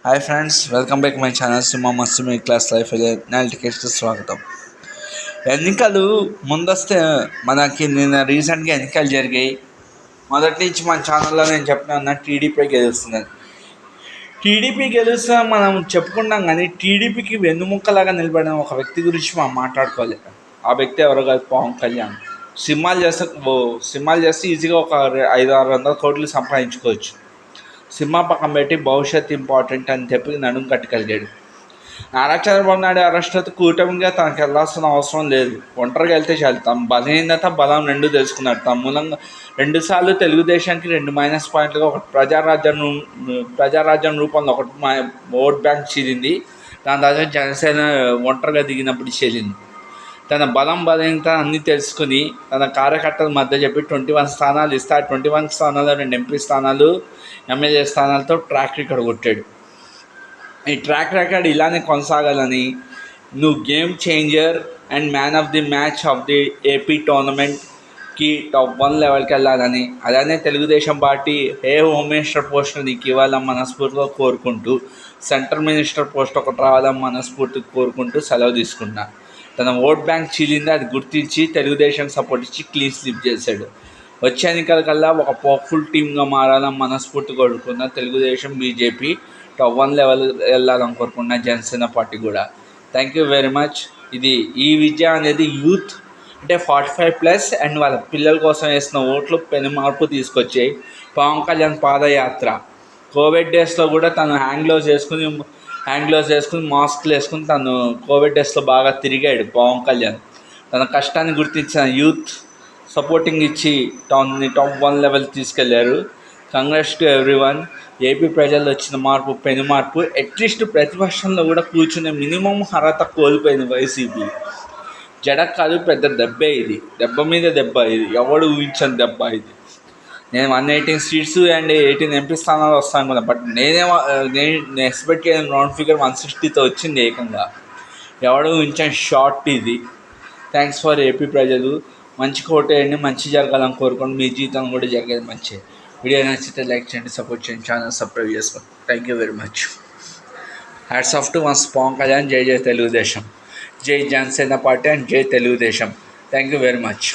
Hi friends, welcome back my channel సుమా మస్తు మీ క్లాస్ లైఫ్ అనాలిటిక్స్కి స్వాగతం. ఎన్నికలు ముందొస్తే మనకి నిన్న రీసెంట్గా ఎన్నికలు జరిగాయి. మొదటి నుంచి మన ఛానల్లో నేను చెప్పిన టీడీపీ గెలుస్తుందని. టీడీపీ గెలుస్తా మనం చెప్పుకుంటాం, కానీ టీడీపీకి వెన్నుముక్కలాగా నిలబడిన ఒక వ్యక్తి గురించి మనం మాట్లాడుకోవాలి. ఆ వ్యక్తి ఎవరో కాదు, పవన్ కళ్యాణ్. సినిమాలు చేస్తే ఈజీగా ఒక 500-600 కోట్లు సంపాదించుకోవచ్చు. సినిమా పక్కన పెట్టి భవిష్యత్ ఇంపార్టెంట్ అని చెప్పి నడుము కట్టగలిగాడు. నారా చంద్రబాబు నాయుడు అరెస్ట్ అయితే కూటమిగా తనకు వెళ్ళాల్సిన అవసరం లేదు. ఒంటరిగా వెళ్తే చాలు. తమ బలహీనత బలం రెండు తెలుసుకున్నాడు. తమ మూలంగా 2 సార్లు తెలుగుదేశానికి 2 మైనస్ పాయింట్లుగా, ఒకటి ప్రజారాజ్యం రూపంలో ఒకటి ఓట్ బ్యాంక్ చీలింది. దాని తర్వాత జనసేన ఒంటరిగా దిగినప్పుడు చెల్లింది. తన బలహీనత అన్నీ తెలుసుకుని తన కార్యకర్తల మధ్య చెప్పి 21 స్థానాలు ఇస్తే 21 స్థానాల్లో 2 ఎంపీ స్థానాలు, ఎమ్మెల్యే స్థానాలతో ట్రాక్ రికార్డ్ కొట్టాడు. ఈ ట్రాక్ రికార్డ్ ఇలానే కొనసాగాలని, నువ్వు game changer and man of the match of the AP టోర్నమెంట్కి టాప్ 1 లెవెల్కి వెళ్ళాలని, అలానే Telugu Desam party home minister post నీకు ఇవ్వాలని మనస్ఫూర్తిగా కోరుకుంటూ, సెంట్రల్ మినిస్టర్ పోస్ట్ ఒకటి రావాలని మనస్ఫూర్తిగా కోరుకుంటూ సెలవు తీసుకున్నా. తన ఓట్ బ్యాంక్ చీలింది, అది గుర్తించి తెలుగుదేశం సపోర్ట్ ఇచ్చి క్లీన్ స్లిప్ చేశాడు. వచ్చే ఎన్నికల కల్లా ఒక పవర్ఫుల్ టీమ్గా మారాలని మనస్ఫూర్తి కోరుకున్న తెలుగుదేశం, బీజేపీ టాప్ 1 లెవెల్ వెళ్ళాలని కోరుకున్న జనసేన పార్టీ కూడా. Thank you very much. ఈ విజయ అనేది యూత్ అంటే 45+ అండ్ వాళ్ళ పిల్లల కోసం వేసిన ఓట్లు పెను మార్పు తీసుకొచ్చాయి. పవన్ కళ్యాణ్ పాదయాత్ర కోవిడ్ డేస్లో కూడా తను హ్యాండ్ గ్లోవ్స్ వేసుకుని మాస్క్లు వేసుకుని తను కోవిడ్ డేస్లో బాగా తిరిగాడు. పవన్ కళ్యాణ్ తన కష్టాన్ని గుర్తించిన యూత్ సపోర్టింగ్ ఇచ్చి టాప్ 1 లెవెల్ తీసుకెళ్లారు. Congrats to everyone. ఏపీ ప్రజల్లో వచ్చిన మార్పు పెను మార్పు. అట్లీస్ట్ ప్రతిపక్షంలో కూడా కూర్చునే మినిమం అర్హత కోల్పోయింది వైసీపీ. జడక్ కాదు, పెద్ద దెబ్బే ఇది. దెబ్బ మీద దెబ్బ ఇది. ఎవడు ఊహించని దెబ్బ ఇది. నేను 118 సీట్స్ అండ్ 18 ఎంపీ స్థానాలు వస్తాను కదా, బట్ నేను ఎక్స్పెక్ట్ చేయని రౌండ్ ఫిగర్ 160తో వచ్చింది ఏకంగా. ఎవడు ఊహించని షార్ట్ ఇది. థ్యాంక్స్ ఫర్ ఏపీ ప్రజలు. మంచి కోటేయండి, మంచి జరగాలని కోరుకోండి. మీ జీవితం కూడా జరిగేది మంచి. వీడియో నచ్చితే లైక్ చేయండి, సపోర్ట్ చేయండి, ఛానల్ సబ్స్క్రైబ్ చేసుకోండి. Thank you very much. Hats off to once Pawan Kalyan. జై జై తెలుగుదేశం, జై జనసేన పార్టీ అండ్ జై Telugudesam. Thank you very much.